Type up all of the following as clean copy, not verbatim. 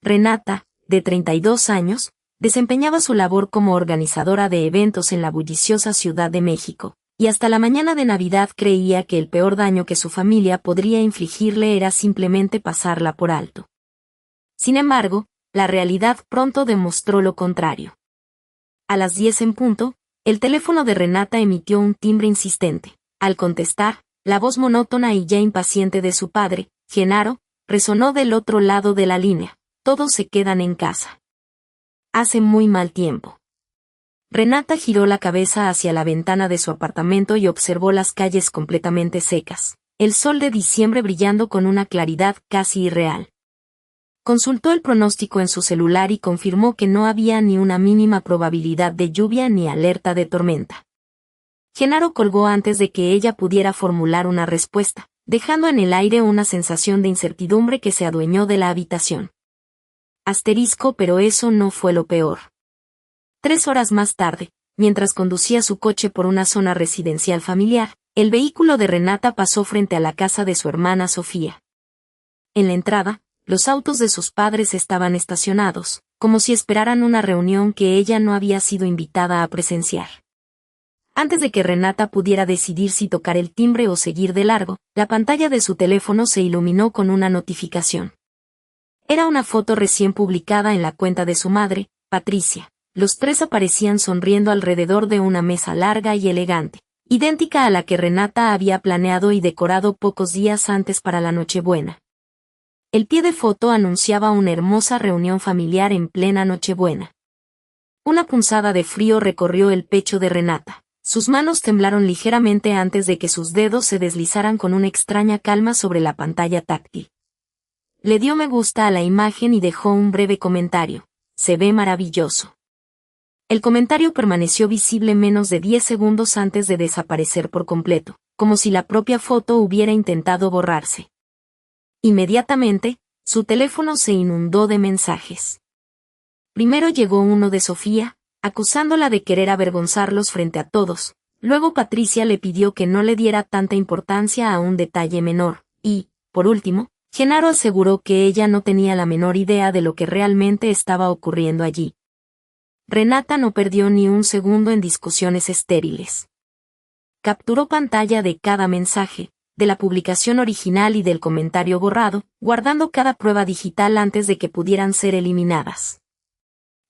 Renata, de 32 años, desempeñaba su labor como organizadora de eventos en la bulliciosa Ciudad de México, y hasta la mañana de Navidad creía que el peor daño que su familia podría infligirle era simplemente pasarla por alto. Sin embargo, la realidad pronto demostró lo contrario. A las 10 en punto, el teléfono de Renata emitió un timbre insistente. Al contestar, la voz monótona y ya impaciente de su padre, Genaro, resonó del otro lado de la línea. Todos se quedan en casa. Hace muy mal tiempo. Renata giró la cabeza hacia la ventana de su apartamento y observó las calles completamente secas, el sol de diciembre brillando con una claridad casi irreal. Consultó el pronóstico en su celular y confirmó que no había ni una mínima probabilidad de lluvia ni alerta de tormenta. Genaro colgó antes de que ella pudiera formular una respuesta, dejando en el aire una sensación de incertidumbre que se adueñó de la habitación. Pero eso no fue lo peor. 3 horas más tarde, mientras conducía su coche por una zona residencial familiar, el vehículo de Renata pasó frente a la casa de su hermana Sofía. En la entrada, los autos de sus padres estaban estacionados, como si esperaran una reunión que ella no había sido invitada a presenciar. Antes de que Renata pudiera decidir si tocar el timbre o seguir de largo, la pantalla de su teléfono se iluminó con una notificación. Era una foto recién publicada en la cuenta de su madre, Patricia. Los tres aparecían sonriendo alrededor de una mesa larga y elegante, idéntica a la que Renata había planeado y decorado pocos días antes para la Nochebuena. El pie de foto anunciaba una hermosa reunión familiar en plena Nochebuena. Una punzada de frío recorrió el pecho de Renata. Sus manos temblaron ligeramente antes de que sus dedos se deslizaran con una extraña calma sobre la pantalla táctil. Le dio me gusta a la imagen y dejó un breve comentario. Se ve maravilloso. El comentario permaneció visible menos de 10 segundos antes de desaparecer por completo, como si la propia foto hubiera intentado borrarse. Inmediatamente, su teléfono se inundó de mensajes. Primero llegó uno de Sofía, acusándola de querer avergonzarlos frente a todos. Luego Patricia le pidió que no le diera tanta importancia a un detalle menor, y, por último, Genaro aseguró que ella no tenía la menor idea de lo que realmente estaba ocurriendo allí. Renata no perdió ni un segundo en discusiones estériles. Capturó pantalla de cada mensaje, de la publicación original y del comentario borrado, guardando cada prueba digital antes de que pudieran ser eliminadas.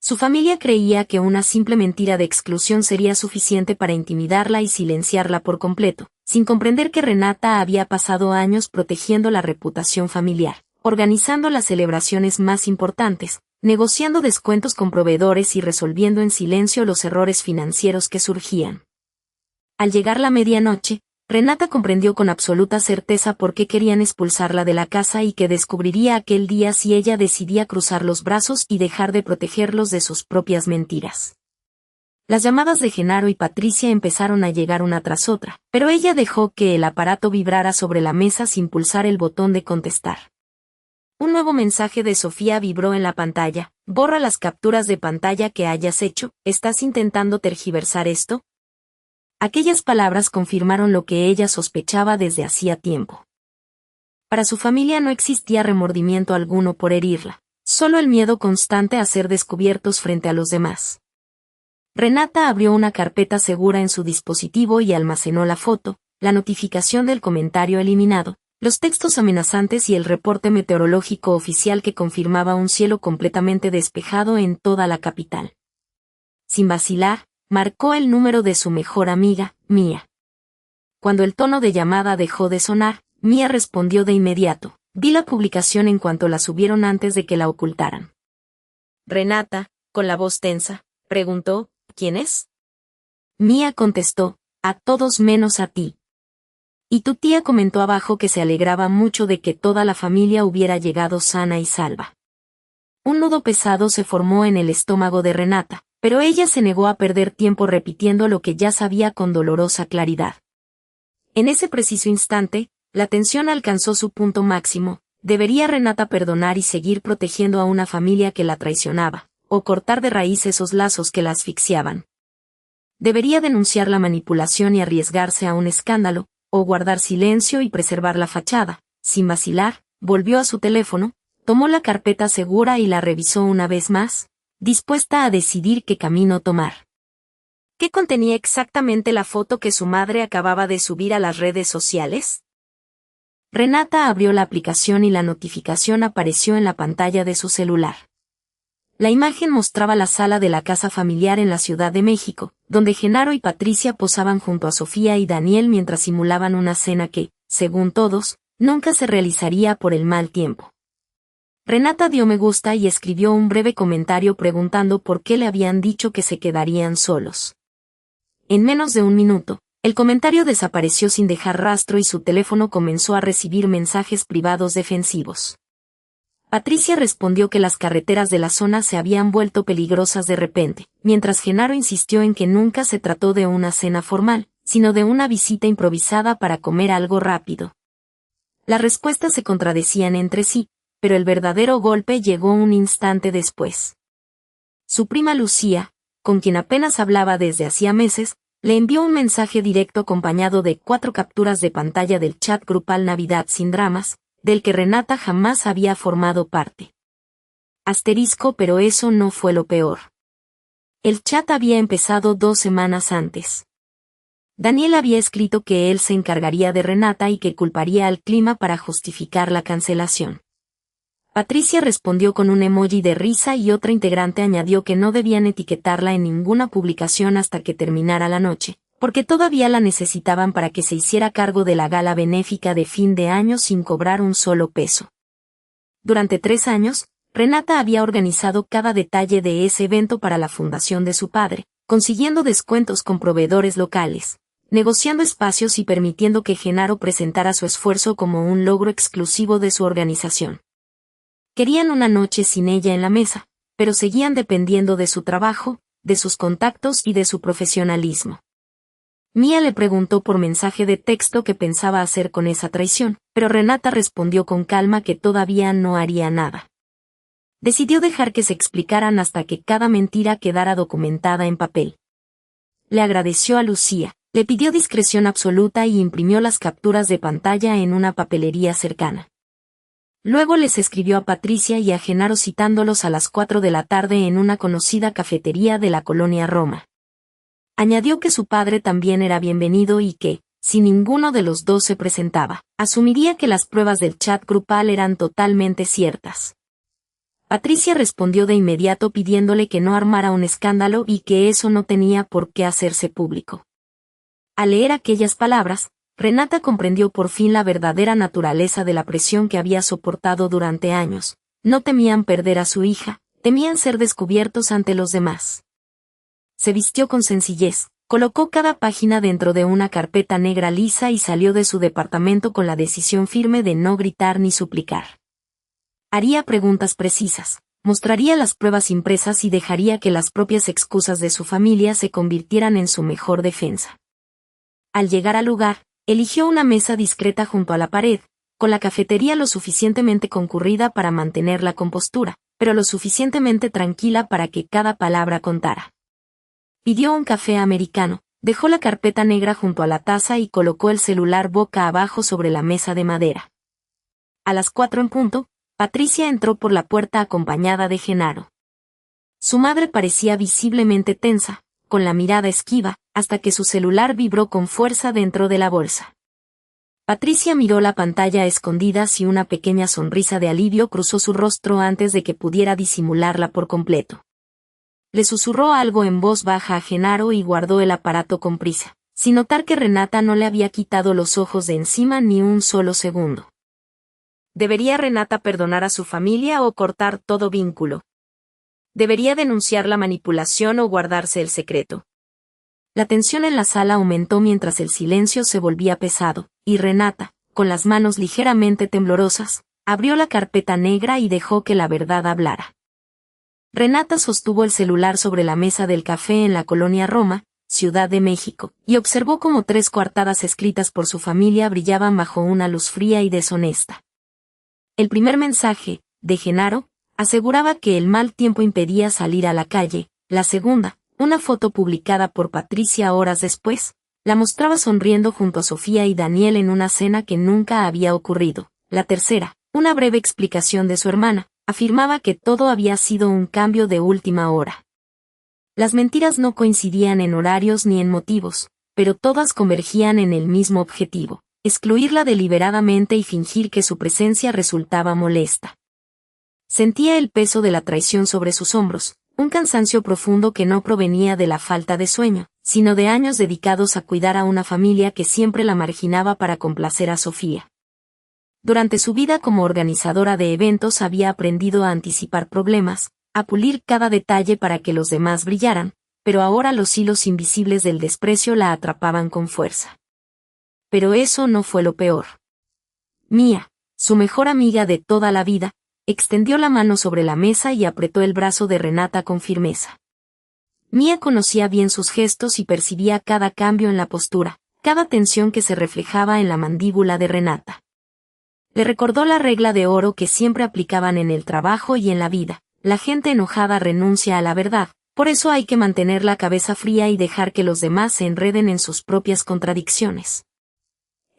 Su familia creía que una simple mentira de exclusión sería suficiente para intimidarla y silenciarla por completo, sin comprender que Renata había pasado años protegiendo la reputación familiar, organizando las celebraciones más importantes, negociando descuentos con proveedores y resolviendo en silencio los errores financieros que surgían. Al llegar la medianoche, Renata comprendió con absoluta certeza por qué querían expulsarla de la casa y que descubriría aquel día si ella decidía cruzar los brazos y dejar de protegerlos de sus propias mentiras. Las llamadas de Genaro y Patricia empezaron a llegar una tras otra, pero ella dejó que el aparato vibrara sobre la mesa sin pulsar el botón de contestar. Un nuevo mensaje de Sofía vibró en la pantalla. Borra las capturas de pantalla que hayas hecho. ¿Estás intentando tergiversar esto? Aquellas palabras confirmaron lo que ella sospechaba desde hacía tiempo. Para su familia no existía remordimiento alguno por herirla, solo el miedo constante a ser descubiertos frente a los demás. Renata abrió una carpeta segura en su dispositivo y almacenó la foto, la notificación del comentario eliminado, los textos amenazantes y el reporte meteorológico oficial que confirmaba un cielo completamente despejado en toda la capital. Sin vacilar, marcó el número de su mejor amiga, Mía. Cuando el tono de llamada dejó de sonar, Mía respondió de inmediato. Vi la publicación en cuanto la subieron antes de que la ocultaran. Renata, con la voz tensa, preguntó, ¿quién es? Mía contestó, a todos menos a ti. Y tu tía comentó abajo que se alegraba mucho de que toda la familia hubiera llegado sana y salva. Un nudo pesado se formó en el estómago de Renata, pero ella se negó a perder tiempo repitiendo lo que ya sabía con dolorosa claridad. En ese preciso instante, la tensión alcanzó su punto máximo. ¿Debería Renata perdonar y seguir protegiendo a una familia que la traicionaba, o cortar de raíz esos lazos que la asfixiaban? ¿Debería denunciar la manipulación y arriesgarse a un escándalo, o guardar silencio y preservar la fachada? Sin vacilar, volvió a su teléfono, Tomó la carpeta segura y la revisó una vez más, dispuesta a decidir qué camino tomar. ¿Qué contenía exactamente la foto que su madre acababa de subir a las redes sociales? Renata abrió la aplicación y la notificación apareció en la pantalla de su celular. La imagen mostraba la sala de la casa familiar en la Ciudad de México, donde Genaro y Patricia posaban junto a Sofía y Daniel mientras simulaban una cena que, según todos, nunca se realizaría por el mal tiempo. Renata dio me gusta y escribió un breve comentario preguntando por qué le habían dicho que se quedarían solos. En menos de un minuto, el comentario desapareció sin dejar rastro y su teléfono comenzó a recibir mensajes privados defensivos. Patricia respondió que las carreteras de la zona se habían vuelto peligrosas de repente, mientras Genaro insistió en que nunca se trató de una cena formal, sino de una visita improvisada para comer algo rápido. Las respuestas se contradecían entre sí, pero el verdadero golpe llegó un instante después. Su prima Lucía, con quien apenas hablaba desde hacía meses, le envió un mensaje directo acompañado de 4 capturas de pantalla del chat grupal Navidad sin dramas, del que Renata jamás había formado parte. Asterisco, pero eso no fue lo peor. El chat había empezado 2 semanas antes. Daniel había escrito que él se encargaría de Renata y que culparía al clima para justificar la cancelación. Patricia respondió con un emoji de risa y otra integrante añadió que no debían etiquetarla en ninguna publicación hasta que terminara la noche, porque todavía la necesitaban para que se hiciera cargo de la gala benéfica de fin de año sin cobrar un solo peso. Durante 3 años, Renata había organizado cada detalle de ese evento para la fundación de su padre, consiguiendo descuentos con proveedores locales, negociando espacios y permitiendo que Genaro presentara su esfuerzo como un logro exclusivo de su organización. Querían una noche sin ella en la mesa, pero seguían dependiendo de su trabajo, de sus contactos y de su profesionalismo. Mía le preguntó por mensaje de texto qué pensaba hacer con esa traición, pero Renata respondió con calma que todavía no haría nada. Decidió dejar que se explicaran hasta que cada mentira quedara documentada en papel. Le agradeció a Lucía, le pidió discreción absoluta y imprimió las capturas de pantalla en una papelería cercana. Luego les escribió a Patricia y a Genaro citándolos a las 4 de la tarde en una conocida cafetería de la colonia Roma. Añadió que su padre también era bienvenido y que, si ninguno de los dos se presentaba, asumiría que las pruebas del chat grupal eran totalmente ciertas. Patricia respondió de inmediato pidiéndole que no armara un escándalo y que eso no tenía por qué hacerse público. Al leer aquellas palabras, Renata comprendió por fin la verdadera naturaleza de la presión que había soportado durante años. No temían perder a su hija, temían ser descubiertos ante los demás. Se vistió con sencillez, colocó cada página dentro de una carpeta negra lisa y salió de su departamento con la decisión firme de no gritar ni suplicar. Haría preguntas precisas, mostraría las pruebas impresas y dejaría que las propias excusas de su familia se convirtieran en su mejor defensa. Al llegar al lugar, eligió una mesa discreta junto a la pared, con la cafetería lo suficientemente concurrida para mantener la compostura, pero lo suficientemente tranquila para que cada palabra contara. Pidió un café americano, dejó la carpeta negra junto a la taza y colocó el celular boca abajo sobre la mesa de madera. A las 4 en punto, Patricia entró por la puerta acompañada de Genaro. Su madre parecía visiblemente tensa, con la mirada esquiva, hasta que su celular vibró con fuerza dentro de la bolsa. Patricia miró la pantalla a escondidas y una pequeña sonrisa de alivio cruzó su rostro antes de que pudiera disimularla por completo. Le susurró algo en voz baja a Genaro y guardó el aparato con prisa, sin notar que Renata no le había quitado los ojos de encima ni un solo segundo. ¿Debería Renata perdonar a su familia o cortar todo vínculo? ¿Debería denunciar la manipulación o guardarse el secreto? La tensión en la sala aumentó mientras el silencio se volvía pesado, y Renata, con las manos ligeramente temblorosas, abrió la carpeta negra y dejó que la verdad hablara. Renata sostuvo el celular sobre la mesa del café en la colonia Roma, Ciudad de México, y observó cómo 3 coartadas escritas por su familia brillaban bajo una luz fría y deshonesta. El primer mensaje, de Genaro, aseguraba que el mal tiempo impedía salir a la calle. La segunda, una foto publicada por Patricia horas después, la mostraba sonriendo junto a Sofía y Daniel en una cena que nunca había ocurrido. La tercera, Una breve explicación de su hermana afirmaba que todo había sido un cambio de última hora. Las mentiras no coincidían en horarios ni en motivos, pero todas convergían en el mismo objetivo: excluirla deliberadamente y fingir que su presencia resultaba molesta. Sentía el peso de la traición sobre sus hombros, un cansancio profundo que no provenía de la falta de sueño, sino de años dedicados a cuidar a una familia que siempre la marginaba para complacer a Sofía. Durante su vida como organizadora de eventos había aprendido a anticipar problemas, a pulir cada detalle para que los demás brillaran, pero ahora los hilos invisibles del desprecio la atrapaban con fuerza. Pero eso no fue lo peor. Mía, su mejor amiga de toda la vida, extendió la mano sobre la mesa y apretó el brazo de Renata con firmeza. Mía conocía bien sus gestos y percibía cada cambio en la postura, cada tensión que se reflejaba en la mandíbula de Renata. Le recordó la regla de oro que siempre aplicaban en el trabajo y en la vida: la gente enojada renuncia a la verdad, por eso hay que mantener la cabeza fría y dejar que los demás se enreden en sus propias contradicciones.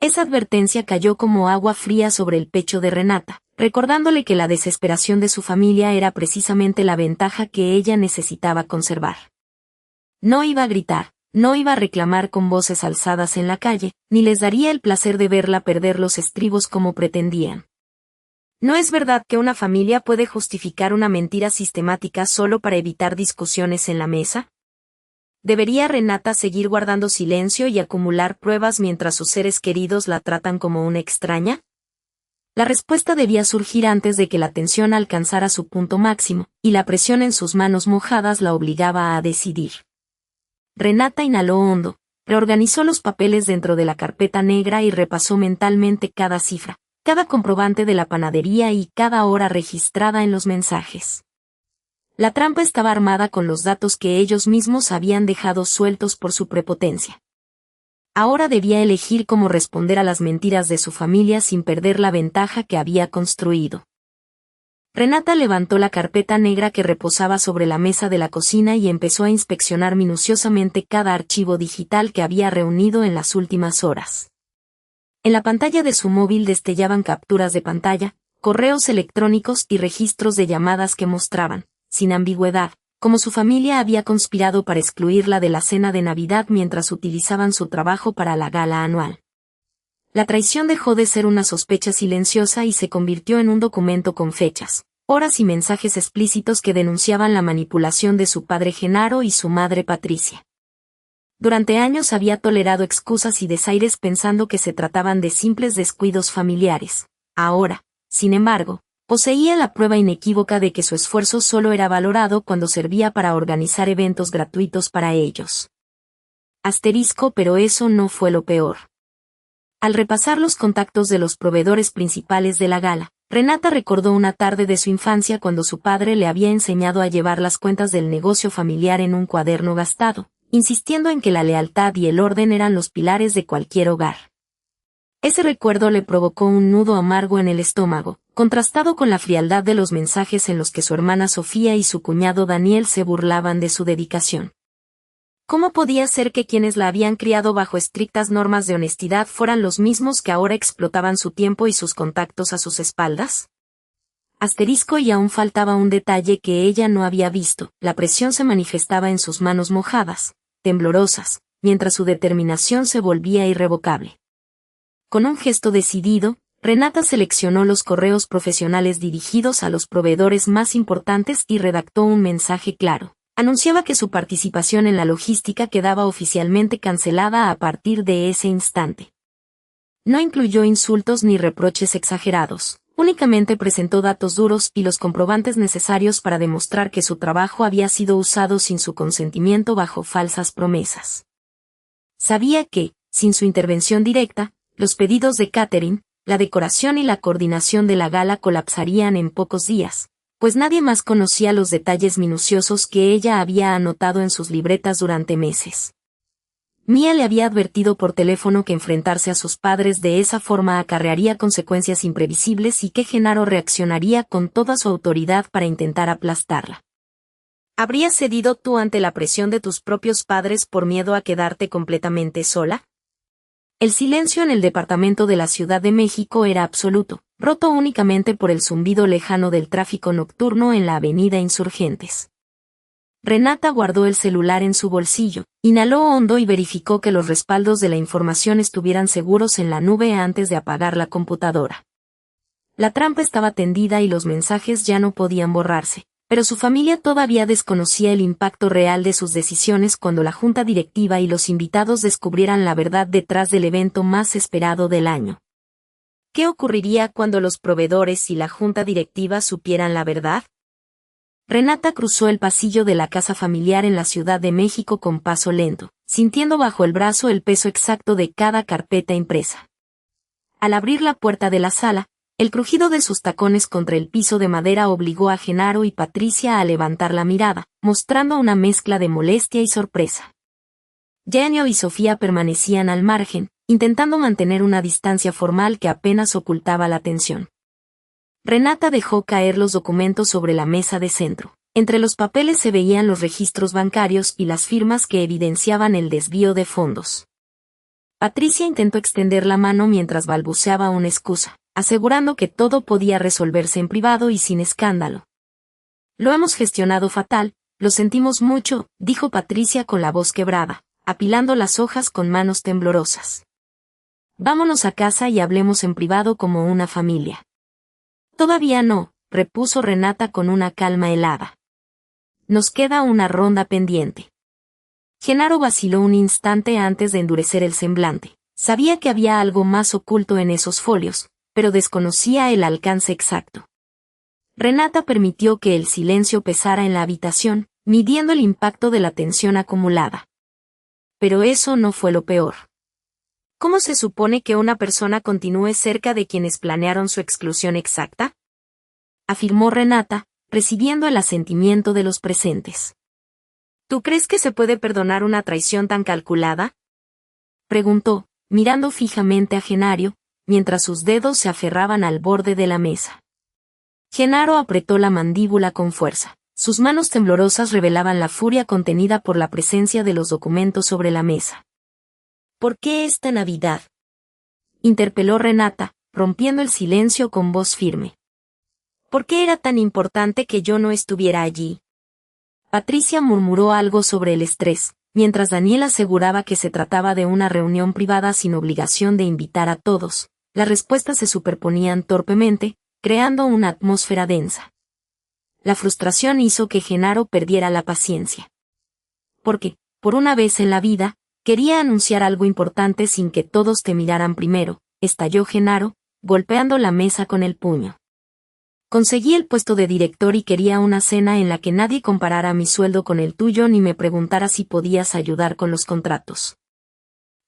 Esa advertencia cayó como agua fría sobre el pecho de Renata, recordándole que la desesperación de su familia era precisamente la ventaja que ella necesitaba conservar. No iba a gritar, no iba a reclamar con voces alzadas en la calle, ni les daría el placer de verla perder los estribos como pretendían. ¿No es verdad que una familia puede justificar una mentira sistemática solo para evitar discusiones en la mesa? ¿Debería Renata seguir guardando silencio y acumular pruebas mientras sus seres queridos la tratan como una extraña? La respuesta debía surgir antes de que la tensión alcanzara su punto máximo, y la presión en sus manos mojadas la obligaba a decidir. Renata inhaló hondo, reorganizó los papeles dentro de la carpeta negra y repasó mentalmente cada cifra, cada comprobante de la panadería y cada hora registrada en los mensajes. La trampa estaba armada con los datos que ellos mismos habían dejado sueltos por su prepotencia. Ahora debía elegir cómo responder a las mentiras de su familia sin perder la ventaja que había construido. Renata levantó la carpeta negra que reposaba sobre la mesa de la cocina y empezó a inspeccionar minuciosamente cada archivo digital que había reunido en las últimas horas. En la pantalla de su móvil destellaban capturas de pantalla, correos electrónicos y registros de llamadas que mostraban, sin ambigüedad, cómo su familia había conspirado para excluirla de la cena de Navidad mientras utilizaban su trabajo para la gala anual. La traición dejó de ser una sospecha silenciosa y se convirtió en un documento con fechas, horas y mensajes explícitos que denunciaban la manipulación de su padre Genaro y su madre Patricia. Durante años había tolerado excusas y desaires pensando que se trataban de simples descuidos familiares. Ahora, sin embargo, poseía la prueba inequívoca de que su esfuerzo solo era valorado cuando servía para organizar eventos gratuitos para ellos. Pero eso no fue lo peor. Al repasar los contactos de los proveedores principales de la gala, Renata recordó una tarde de su infancia cuando su padre le había enseñado a llevar las cuentas del negocio familiar en un cuaderno gastado, insistiendo en que la lealtad y el orden eran los pilares de cualquier hogar. Ese recuerdo le provocó un nudo amargo en el estómago, contrastado con la frialdad de los mensajes en los que su hermana Sofía y su cuñado Daniel se burlaban de su dedicación. ¿Cómo podía ser que quienes la habían criado bajo estrictas normas de honestidad fueran los mismos que ahora explotaban su tiempo y sus contactos a sus espaldas? Y aún faltaba un detalle que ella no había visto: la presión se manifestaba en sus manos mojadas, temblorosas, mientras su determinación se volvía irrevocable. Con un gesto decidido, Renata seleccionó los correos profesionales dirigidos a los proveedores más importantes y redactó un mensaje claro. Anunciaba que su participación en la logística quedaba oficialmente cancelada a partir de ese instante. No incluyó insultos ni reproches exagerados, únicamente presentó datos duros y los comprobantes necesarios para demostrar que su trabajo había sido usado sin su consentimiento bajo falsas promesas. Sabía que, sin su intervención directa, los pedidos de catering, la decoración y la coordinación de la gala colapsarían en pocos días, pues nadie más conocía los detalles minuciosos que ella había anotado en sus libretas durante meses. Mía le había advertido por teléfono que enfrentarse a sus padres de esa forma acarrearía consecuencias imprevisibles y que Genaro reaccionaría con toda su autoridad para intentar aplastarla. ¿Habrías cedido tú ante la presión de tus propios padres por miedo a quedarte completamente sola? El silencio en el departamento de la Ciudad de México era absoluto, roto únicamente por el zumbido lejano del tráfico nocturno en la avenida Insurgentes. Renata guardó el celular en su bolsillo, inhaló hondo y verificó que los respaldos de la información estuvieran seguros en la nube antes de apagar la computadora. La trampa estaba tendida y los mensajes ya no podían borrarse, pero su familia todavía desconocía el impacto real de sus decisiones cuando la junta directiva y los invitados descubrieran la verdad detrás del evento más esperado del año. ¿Qué ocurriría cuando los proveedores y la junta directiva supieran la verdad? Renata cruzó el pasillo de la casa familiar en la Ciudad de México con paso lento, sintiendo bajo el brazo el peso exacto de cada carpeta impresa. Al abrir la puerta de la sala, el crujido de sus tacones contra el piso de madera obligó a Genaro y Patricia a levantar la mirada, mostrando una mezcla de molestia y sorpresa. Genio y Sofía permanecían al margen, intentando mantener una distancia formal que apenas ocultaba la tensión. Renata dejó caer los documentos sobre la mesa de centro. Entre los papeles se veían los registros bancarios y las firmas que evidenciaban el desvío de fondos. Patricia intentó extender la mano mientras balbuceaba una excusa, asegurando que todo podía resolverse en privado y sin escándalo. Lo hemos gestionado fatal, lo sentimos mucho, dijo Patricia con la voz quebrada, apilando las hojas con manos temblorosas. Vámonos a casa y hablemos en privado como una familia. Todavía no, repuso Renata con una calma helada. Nos queda una ronda pendiente. Genaro vaciló un instante antes de endurecer el semblante. Sabía que había algo más oculto en esos folios, pero desconocía el alcance exacto. Renata permitió que el silencio pesara en la habitación, midiendo el impacto de la tensión acumulada. Pero eso no fue lo peor. ¿Cómo se supone que una persona continúe cerca de quienes planearon su exclusión exacta? Afirmó Renata, recibiendo el asentimiento de los presentes. ¿Tú crees que se puede perdonar una traición tan calculada? Preguntó, mirando fijamente a Genaro, mientras sus dedos se aferraban al borde de la mesa. Genaro apretó la mandíbula con fuerza. Sus manos temblorosas revelaban la furia contenida por la presencia de los documentos sobre la mesa. ¿Por qué esta Navidad?, interpeló Renata, rompiendo el silencio con voz firme. ¿Por qué era tan importante que yo no estuviera allí? Patricia murmuró algo sobre el estrés, mientras Daniel aseguraba que se trataba de una reunión privada sin obligación de invitar a todos. Las respuestas se superponían torpemente, creando una atmósfera densa. La frustración hizo que Genaro perdiera la paciencia. Porque, por una vez en la vida, quería anunciar algo importante sin que todos te miraran primero, estalló Genaro, golpeando la mesa con el puño. Conseguí el puesto de director y quería una cena en la que nadie comparara mi sueldo con el tuyo ni me preguntara si podías ayudar con los contratos.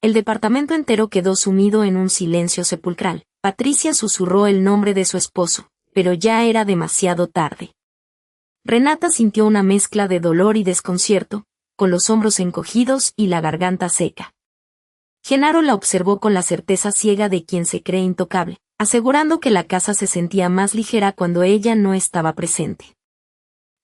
El departamento entero quedó sumido en un silencio sepulcral. Patricia susurró el nombre de su esposo, pero ya era demasiado tarde. Renata sintió una mezcla de dolor y desconcierto, con los hombros encogidos y la garganta seca. Genaro la observó con la certeza ciega de quien se cree intocable, asegurando que la casa se sentía más ligera cuando ella no estaba presente.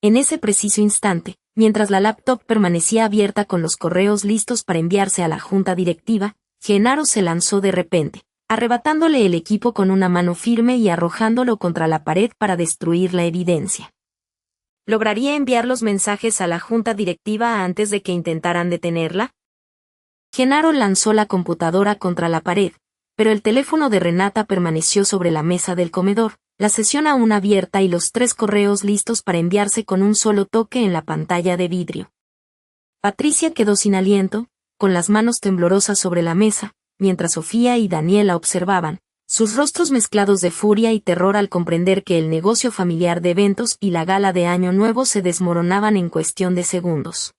En ese preciso instante, mientras la laptop permanecía abierta con los correos listos para enviarse a la junta directiva, Genaro se lanzó de repente, arrebatándole el equipo con una mano firme y arrojándolo contra la pared para destruir la evidencia. ¿Lograría enviar los mensajes a la junta directiva antes de que intentaran detenerla? Genaro lanzó la computadora contra la pared, pero el teléfono de Renata permaneció sobre la mesa del comedor, la sesión aún abierta y los 3 correos listos para enviarse con un solo toque en la pantalla de vidrio. Patricia quedó sin aliento, con las manos temblorosas sobre la mesa, mientras Sofía y Daniela observaban, sus rostros mezclados de furia y terror al comprender que el negocio familiar de eventos y la gala de Año Nuevo se desmoronaban en cuestión de segundos.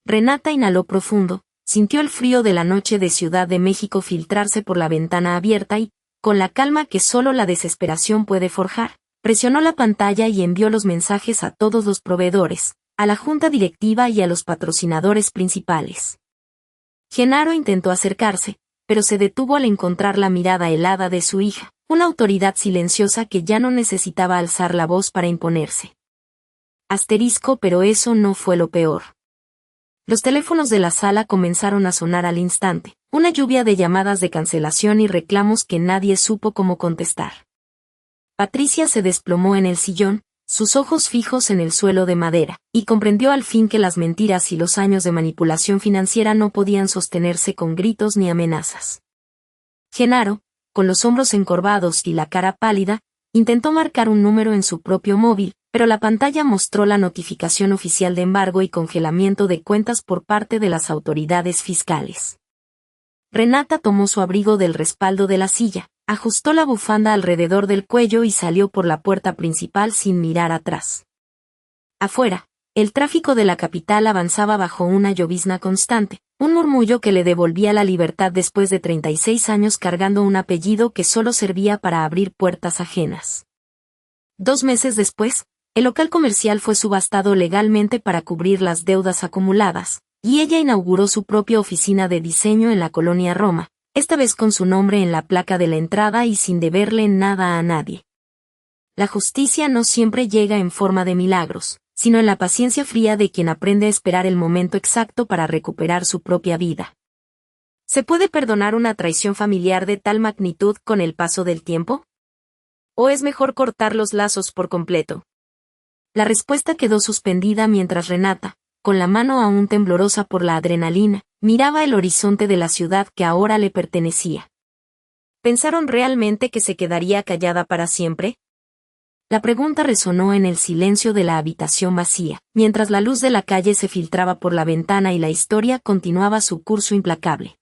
Renata inhaló profundo, sintió el frío de la noche de Ciudad de México filtrarse por la ventana abierta y, con la calma que solo la desesperación puede forjar, presionó la pantalla y envió los mensajes a todos los proveedores, a la junta directiva y a los patrocinadores principales. Genaro intentó acercarse, pero se detuvo al encontrar la mirada helada de su hija, una autoridad silenciosa que ya no necesitaba alzar la voz para imponerse. Pero eso no fue lo peor. Los teléfonos de la sala comenzaron a sonar al instante, una lluvia de llamadas de cancelación y reclamos que nadie supo cómo contestar. Patricia se desplomó en el sillón, sus ojos fijos en el suelo de madera, y comprendió al fin que las mentiras y los años de manipulación financiera no podían sostenerse con gritos ni amenazas. Genaro, con los hombros encorvados y la cara pálida, intentó marcar un número en su propio móvil, pero la pantalla mostró la notificación oficial de embargo y congelamiento de cuentas por parte de las autoridades fiscales. Renata tomó su abrigo del respaldo de la silla, ajustó la bufanda alrededor del cuello y salió por la puerta principal sin mirar atrás. Afuera, el tráfico de la capital avanzaba bajo una llovizna constante, un murmullo que le devolvía la libertad después de 36 años cargando un apellido que solo servía para abrir puertas ajenas. 2 meses después, el local comercial fue subastado legalmente para cubrir las deudas acumuladas, y ella inauguró su propia oficina de diseño en la colonia Roma, esta vez con su nombre en la placa de la entrada y sin deberle nada a nadie. La justicia no siempre llega en forma de milagros, sino en la paciencia fría de quien aprende a esperar el momento exacto para recuperar su propia vida. ¿Se puede perdonar una traición familiar de tal magnitud con el paso del tiempo? ¿O es mejor cortar los lazos por completo? La respuesta quedó suspendida mientras Renata, con la mano aún temblorosa por la adrenalina, miraba el horizonte de la ciudad que ahora le pertenecía. ¿Pensaron realmente que se quedaría callada para siempre? La pregunta resonó en el silencio de la habitación vacía, mientras la luz de la calle se filtraba por la ventana y la historia continuaba su curso implacable.